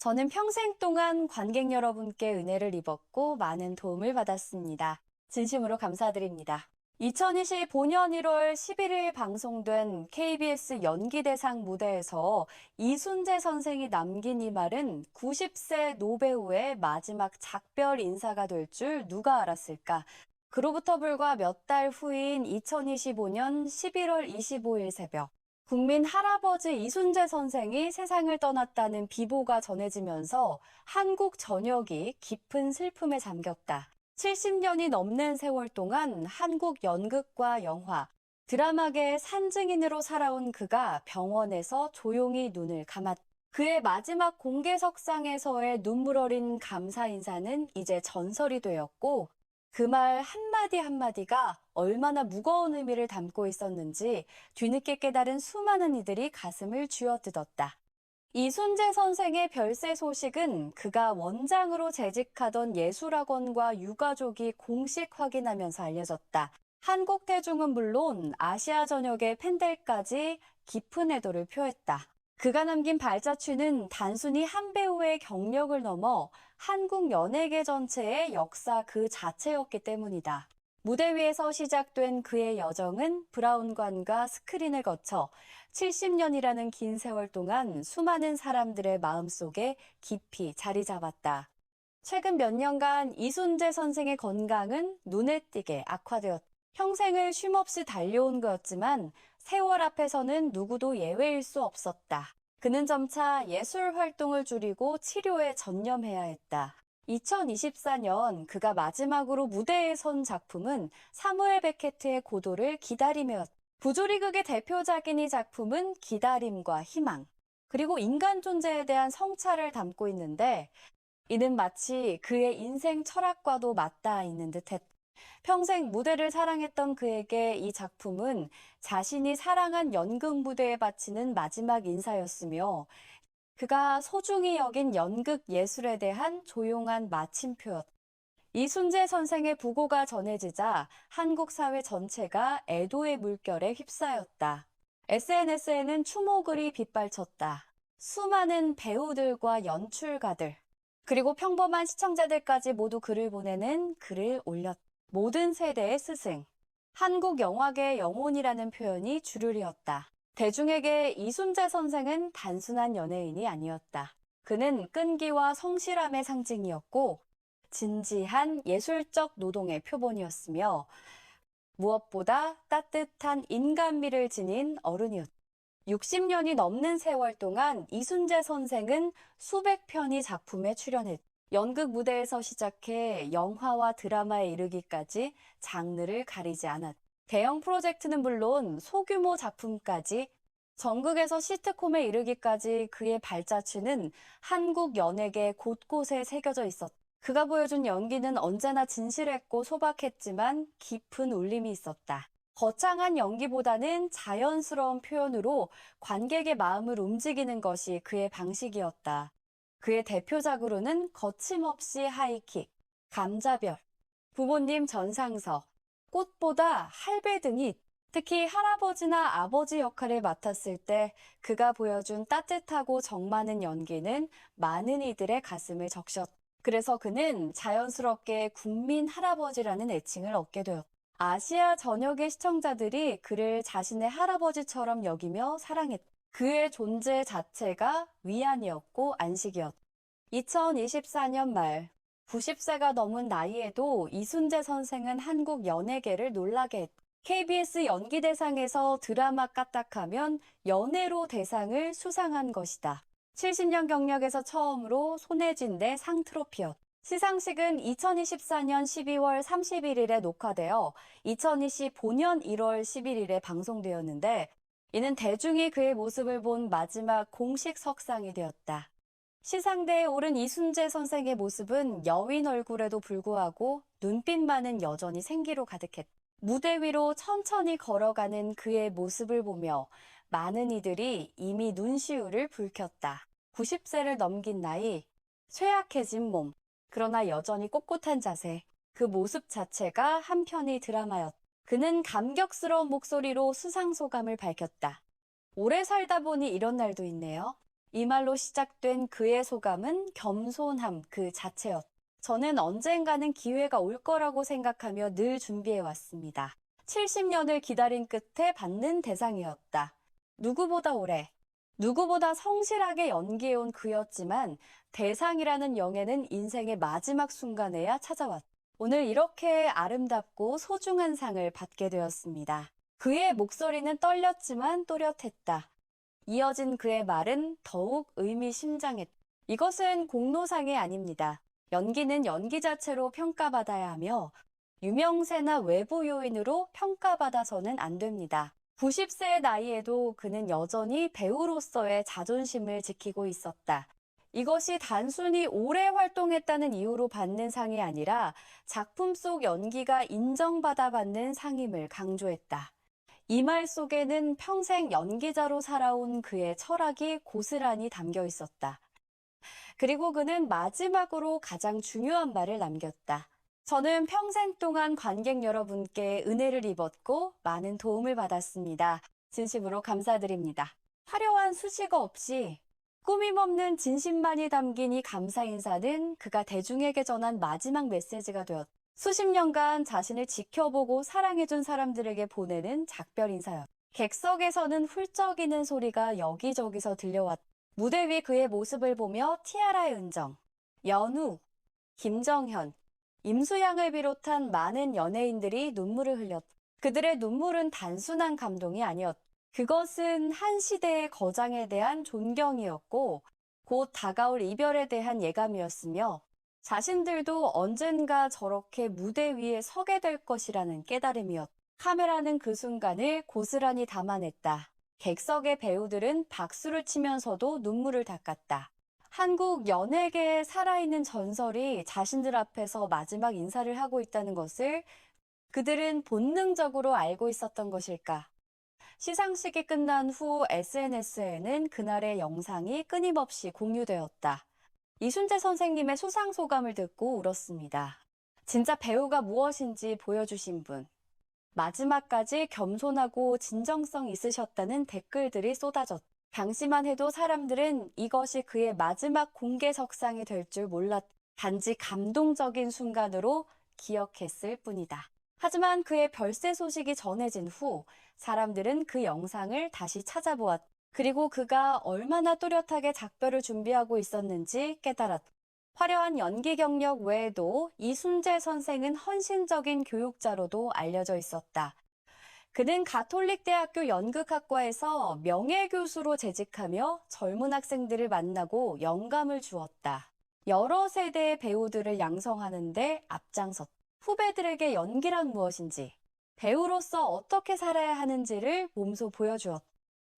저는 평생 동안 관객 여러분께 은혜를 입었고 많은 도움을 받았습니다. 진심으로 감사드립니다. 2025년 1월 11일 방송된 KBS 연기대상 무대에서 이순재 선생이 남긴 이 말은 90세 노배우의 마지막 작별 인사가 될 줄 누가 알았을까? 그로부터 불과 몇 달 후인 2025년 11월 25일 새벽, 국민 할아버지 이순재 선생이 세상을 떠났다는 비보가 전해지면서 한국 전역이 깊은 슬픔에 잠겼다. 70년이 넘는 세월 동안 한국 연극과 영화, 드라마계의 산증인으로 살아온 그가 병원에서 조용히 눈을 감았다. 그의 마지막 공개석상에서의 눈물 어린 감사 인사는 이제 전설이 되었고, 그 말 한마디 한마디가 얼마나 무거운 의미를 담고 있었는지 뒤늦게 깨달은 수많은 이들이 가슴을 쥐어뜯었다. 이순재 선생의 별세 소식은 그가 원장으로 재직하던 예술학원과 유가족이 공식 확인하면서 알려졌다. 한국 대중은 물론 아시아 전역의 팬들까지 깊은 애도를 표했다. 그가 남긴 발자취는 단순히 한 배우의 경력을 넘어 한국 연예계 전체의 역사 그 자체였기 때문이다. 무대 위에서 시작된 그의 여정은 브라운관과 스크린을 거쳐 70년이라는 긴 세월 동안 수많은 사람들의 마음속에 깊이 자리 잡았다. 최근 몇 년간 이순재 선생의 건강은 눈에 띄게 악화되었다. 평생을 쉼없이 달려온 거였지만 세월 앞에서는 누구도 예외일 수 없었다. 그는 점차 예술 활동을 줄이고 치료에 전념해야 했다. 2024년 그가 마지막으로 무대에 선 작품은 사무엘 베케트의 고도를 기다리며였다. 부조리극의 대표작인 이 작품은 기다림과 희망, 그리고 인간 존재에 대한 성찰을 담고 있는데 이는 마치 그의 인생 철학과도 맞닿아 있는 듯했다. 평생 무대를 사랑했던 그에게 이 작품은 자신이 사랑한 연극 무대에 바치는 마지막 인사였으며 그가 소중히 여긴 연극 예술에 대한 조용한 마침표였다. 이순재 선생의 부고가 전해지자 한국 사회 전체가 애도의 물결에 휩싸였다. SNS에는 추모글이 빗발쳤다. 수많은 배우들과 연출가들, 그리고 평범한 시청자들까지 모두 글을 보내는 글을 올렸다. 모든 세대의 스승, 한국 영화계의 영혼이라는 표현이 주류리었다. 대중에게 이순재 선생은 단순한 연예인이 아니었다. 그는 끈기와 성실함의 상징이었고 진지한 예술적 노동의 표본이었으며 무엇보다 따뜻한 인간미를 지닌 어른이었다. 60년이 넘는 세월 동안 이순재 선생은 수백 편의 작품에 출연했다. 연극 무대에서 시작해 영화와 드라마에 이르기까지 장르를 가리지 않았다. 대형 프로젝트는 물론 소규모 작품까지 전국에서 시트콤에 이르기까지 그의 발자취는 한국 연예계 곳곳에 새겨져 있었다. 그가 보여준 연기는 언제나 진실했고 소박했지만 깊은 울림이 있었다. 거창한 연기보다는 자연스러운 표현으로 관객의 마음을 움직이는 것이 그의 방식이었다. 그의 대표작으로는 거침없이 하이킥, 감자별, 부모님 전상서, 꽃보다 할배 등이 특히 할아버지나 아버지 역할을 맡았을 때 그가 보여준 따뜻하고 정 많은 연기는 많은 이들의 가슴을 적셨다. 그래서 그는 자연스럽게 국민 할아버지라는 애칭을 얻게 되었다. 아시아 전역의 시청자들이 그를 자신의 할아버지처럼 여기며 사랑했다. 그의 존재 자체가 위안이었고 안식이었다. 2024년 말 90세가 넘은 나이에도 이순재 선생은 한국 연예계를 놀라게 했다. KBS 연기대상에서 드라마 까딱하면 연예로 대상을 수상한 것이다. 70년 경력에서 처음으로 손혜진 대 상트로피였다. 시상식은 2024년 12월 31일에 녹화되어 2025년 1월 11일에 방송되었는데 이는 대중이 그의 모습을 본 마지막 공식 석상이 되었다. 시상대에 오른 이순재 선생의 모습은 여인 얼굴에도 불구하고 눈빛만은 여전히 생기로 가득했다. 무대 위로 천천히 걸어가는 그의 모습을 보며 많은 이들이 이미 눈시울을 붉혔다. 90세를 넘긴 나이, 쇠약해진 몸, 그러나 여전히 꼿꼿한 자세, 그 모습 자체가 한편의 드라마였다. 그는 감격스러운 목소리로 수상 소감을 밝혔다. 오래 살다 보니 이런 날도 있네요. 이 말로 시작된 그의 소감은 겸손함 그 자체였다. 저는 언젠가는 기회가 올 거라고 생각하며 늘 준비해 왔습니다. 70년을 기다린 끝에 받는 대상이었다. 누구보다 오래, 누구보다 성실하게 연기해온 그였지만 대상이라는 영예는 인생의 마지막 순간에야 찾아왔다. 오늘 이렇게 아름답고 소중한 상을 받게 되었습니다. 그의 목소리는 떨렸지만 또렷했다. 이어진 그의 말은 더욱 의미심장했다. 이것은 공로상이 아닙니다. 연기는 연기 자체로 평가받아야 하며 유명세나 외부 요인으로 평가받아서는 안 됩니다. 90세의 나이에도 그는 여전히 배우로서의 자존심을 지키고 있었다. 이것이 단순히 오래 활동했다는 이유로 받는 상이 아니라 작품 속 연기가 인정받아 받는 상임을 강조했다. 이 말 속에는 평생 연기자로 살아온 그의 철학이 고스란히 담겨 있었다. 그리고 그는 마지막으로 가장 중요한 말을 남겼다. 저는 평생 동안 관객 여러분께 은혜를 입었고 많은 도움을 받았습니다. 진심으로 감사드립니다. 화려한 수식어 없이 꾸밈없는 진심만이 담긴 이 감사 인사는 그가 대중에게 전한 마지막 메시지가 되었다. 수십 년간 자신을 지켜보고 사랑해준 사람들에게 보내는 작별 인사였다. 객석에서는 훌쩍이는 소리가 여기저기서 들려왔다. 무대 위 그의 모습을 보며 티아라의 은정, 연우, 김정현, 임수양을 비롯한 많은 연예인들이 눈물을 흘렸다. 그들의 눈물은 단순한 감동이 아니었다. 그것은 한 시대의 거장에 대한 존경이었고 곧 다가올 이별에 대한 예감이었으며 자신들도 언젠가 저렇게 무대 위에 서게 될 것이라는 깨달음이었다. 카메라는 그 순간을 고스란히 담아냈다. 객석의 배우들은 박수를 치면서도 눈물을 닦았다. 한국 연예계의 살아있는 전설이 자신들 앞에서 마지막 인사를 하고 있다는 것을 그들은 본능적으로 알고 있었던 것일까? 시상식이 끝난 후 SNS에는 그날의 영상이 끊임없이 공유되었다. 이순재 선생님의 수상 소감을 듣고 울었습니다. 진짜 배우가 무엇인지 보여주신 분. 마지막까지 겸손하고 진정성 있으셨다는 댓글들이 쏟아졌다. 당시만 해도 사람들은 이것이 그의 마지막 공개석상이 될 줄 몰랐다. 단지 감동적인 순간으로 기억했을 뿐이다. 하지만 그의 별세 소식이 전해진 후 사람들은 그 영상을 다시 찾아보았다. 그리고 그가 얼마나 또렷하게 작별을 준비하고 있었는지 깨달았다. 화려한 연기 경력 외에도 이순재 선생은 헌신적인 교육자로도 알려져 있었다. 그는 가톨릭대학교 연극학과에서 명예교수로 재직하며 젊은 학생들을 만나고 영감을 주었다. 여러 세대의 배우들을 양성하는 데 앞장섰다. 후배들에게 연기란 무엇인지, 배우로서 어떻게 살아야 하는지를 몸소 보여주었다.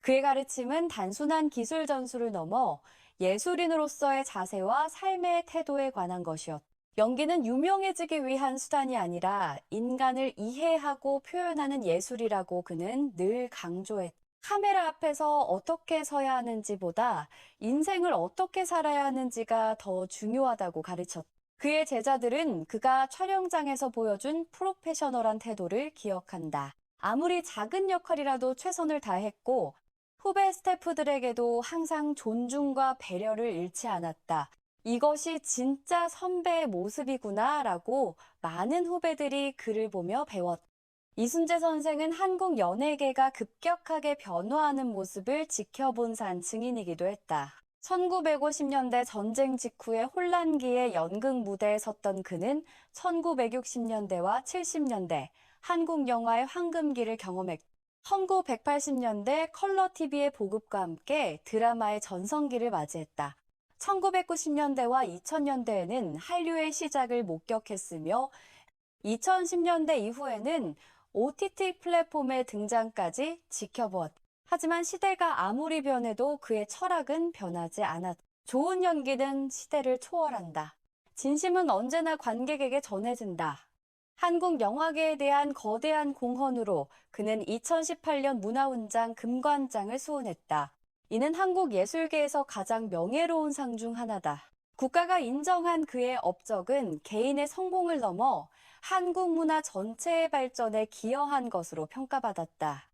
그의 가르침은 단순한 기술 전수를 넘어 예술인으로서의 자세와 삶의 태도에 관한 것이었다. 연기는 유명해지기 위한 수단이 아니라 인간을 이해하고 표현하는 예술이라고 그는 늘 강조했다. 카메라 앞에서 어떻게 서야 하는지보다 인생을 어떻게 살아야 하는지가 더 중요하다고 가르쳤다. 그의 제자들은 그가 촬영장에서 보여준 프로페셔널한 태도를 기억한다. 아무리 작은 역할이라도 최선을 다했고 후배 스태프들에게도 항상 존중과 배려를 잃지 않았다. 이것이 진짜 선배의 모습이구나 라고 많은 후배들이 그를 보며 배웠다. 이순재 선생은 한국 연예계가 급격하게 변화하는 모습을 지켜본 산 증인이기도 했다. 1950년대 전쟁 직후의 혼란기의 연극 무대에 섰던 그는 1960년대와 70년대 한국 영화의 황금기를 경험했고 1980년대 컬러 TV의 보급과 함께 드라마의 전성기를 맞이했다. 1990년대와 2000년대에는 한류의 시작을 목격했으며 2010년대 이후에는 OTT 플랫폼의 등장까지 지켜보았다. 하지만 시대가 아무리 변해도 그의 철학은 변하지 않았다. 좋은 연기는 시대를 초월한다. 진심은 언제나 관객에게 전해진다. 한국 영화계에 대한 거대한 공헌으로 그는 2018년 문화훈장 금관장을 수혼했다. 이는 한국 예술계에서 가장 명예로운 상 중 하나다. 국가가 인정한 그의 업적은 개인의 성공을 넘어 한국 문화 전체의 발전에 기여한 것으로 평가받았다.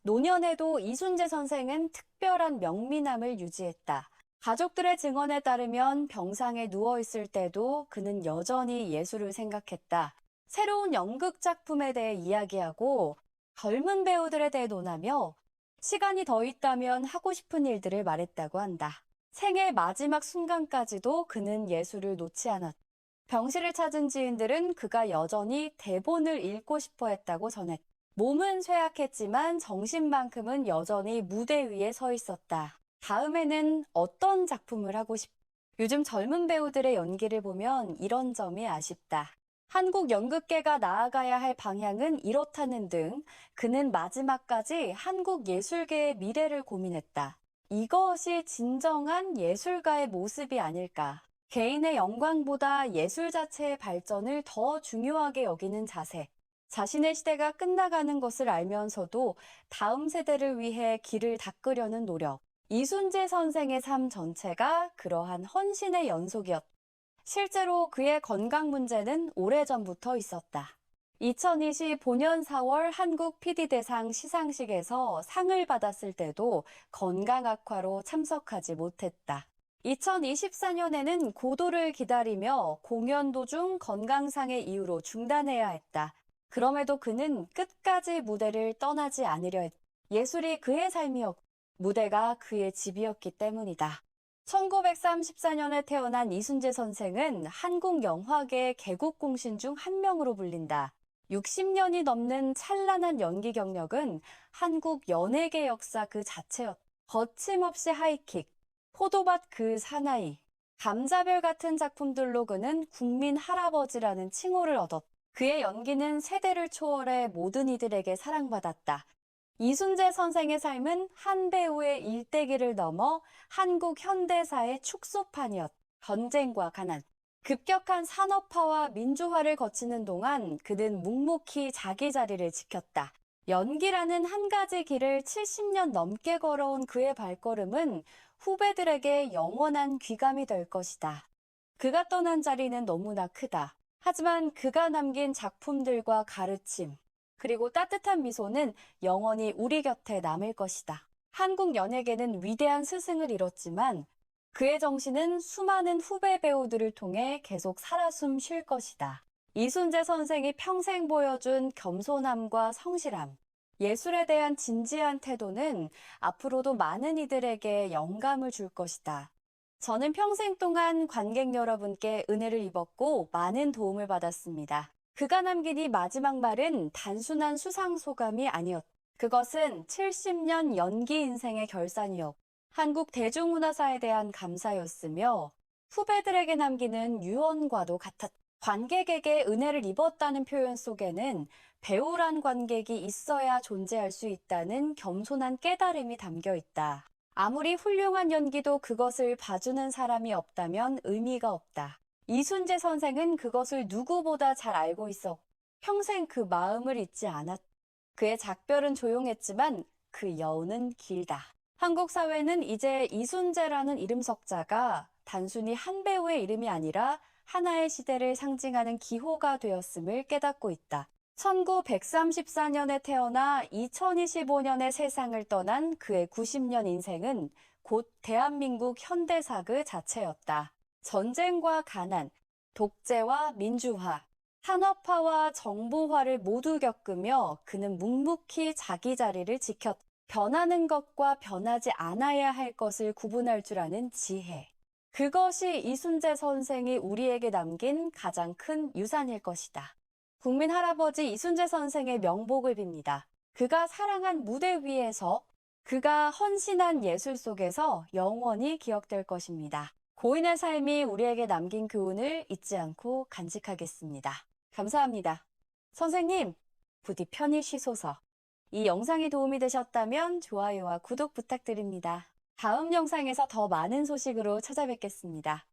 노년에도 이순재 선생은 특별한 명민함을 유지했다. 가족들의 증언에 따르면 병상에 누워있을 때도 그는 여전히 예술을 생각했다. 새로운 연극 작품에 대해 이야기하고 젊은 배우들에 대해 논하며 시간이 더 있다면 하고 싶은 일들을 말했다고 한다. 생애 마지막 순간까지도 그는 예술을 놓지 않았다. 병실을 찾은 지인들은 그가 여전히 대본을 읽고 싶어 했다고 전했다. 몸은 쇠약했지만 정신만큼은 여전히 무대 위에 서 있었다. 다음에는 어떤 작품을 하고 싶다. 요즘 젊은 배우들의 연기를 보면 이런 점이 아쉽다. 한국 연극계가 나아가야 할 방향은 이렇다는 등 그는 마지막까지 한국 예술계의 미래를 고민했다. 이것이 진정한 예술가의 모습이 아닐까. 개인의 영광보다 예술 자체의 발전을 더 중요하게 여기는 자세. 자신의 시대가 끝나가는 것을 알면서도 다음 세대를 위해 길을 닦으려는 노력. 이순재 선생의 삶 전체가 그러한 헌신의 연속이었다. 실제로 그의 건강 문제는 오래전부터 있었다. 2025년 4월 한국 PD대상 시상식에서 상을 받았을 때도 건강 악화로 참석하지 못했다. 2024년에는 고도를 기다리며 공연 도중 건강상의 이유로 중단해야 했다. 그럼에도 그는 끝까지 무대를 떠나지 않으려 했다. 예술이 그의 삶이었고 무대가 그의 집이었기 때문이다. 1934년에 태어난 이순재 선생은 한국 영화계의 개국공신 중 한 명으로 불린다. 60년이 넘는 찬란한 연기 경력은 한국 연예계 역사 그 자체였다. 거침없이 하이킥, 포도밭 그 사나이, 감자별 같은 작품들로 그는 국민 할아버지라는 칭호를 얻었다. 그의 연기는 세대를 초월해 모든 이들에게 사랑받았다. 이순재 선생의 삶은 한 배우의 일대기를 넘어 한국 현대사의 축소판이었다. 전쟁과 가난, 급격한 산업화와 민주화를 거치는 동안 그는 묵묵히 자기 자리를 지켰다. 연기라는 한 가지 길을 70년 넘게 걸어온 그의 발걸음은 후배들에게 영원한 귀감이 될 것이다. 그가 떠난 자리는 너무나 크다. 하지만 그가 남긴 작품들과 가르침, 그리고 따뜻한 미소는 영원히 우리 곁에 남을 것이다. 한국 연예계는 위대한 스승을 잃었지만 그의 정신은 수많은 후배 배우들을 통해 계속 살아 숨 쉴 것이다. 이순재 선생이 평생 보여준 겸손함과 성실함, 예술에 대한 진지한 태도는 앞으로도 많은 이들에게 영감을 줄 것이다. 저는 평생 동안 관객 여러분께 은혜를 입었고 많은 도움을 받았습니다. 그가 남긴 이 마지막 말은 단순한 수상소감이 아니었다. 그것은 70년 연기 인생의 결산이었고 한국 대중문화사에 대한 감사였으며 후배들에게 남기는 유언과도 같았다. 관객에게 은혜를 입었다는 표현 속에는 배우란 관객이 있어야 존재할 수 있다는 겸손한 깨달음이 담겨 있다. 아무리 훌륭한 연기도 그것을 봐주는 사람이 없다면 의미가 없다. 이순재 선생은 그것을 누구보다 잘 알고 있어 평생 그 마음을 잊지 않았다. 그의 작별은 조용했지만 그 여운은 길다. 한국 사회는 이제 이순재라는 이름 석자가 단순히 한 배우의 이름이 아니라 하나의 시대를 상징하는 기호가 되었음을 깨닫고 있다. 1934년에 태어나 2025년에 세상을 떠난 그의 90년 인생은 곧 대한민국 현대사 그 자체였다. 전쟁과 가난, 독재와 민주화, 산업화와 정보화를 모두 겪으며 그는 묵묵히 자기 자리를 지켰다. 변하는 것과 변하지 않아야 할 것을 구분할 줄 아는 지혜. 그것이 이순재 선생이 우리에게 남긴 가장 큰 유산일 것이다. 국민 할아버지 이순재 선생의 명복을 빕니다. 그가 사랑한 무대 위에서 그가 헌신한 예술 속에서 영원히 기억될 것입니다. 고인의 삶이 우리에게 남긴 교훈을 잊지 않고 간직하겠습니다. 감사합니다. 선생님, 부디 편히 쉬소서. 이 영상이 도움이 되셨다면 좋아요와 구독 부탁드립니다. 다음 영상에서 더 많은 소식으로 찾아뵙겠습니다.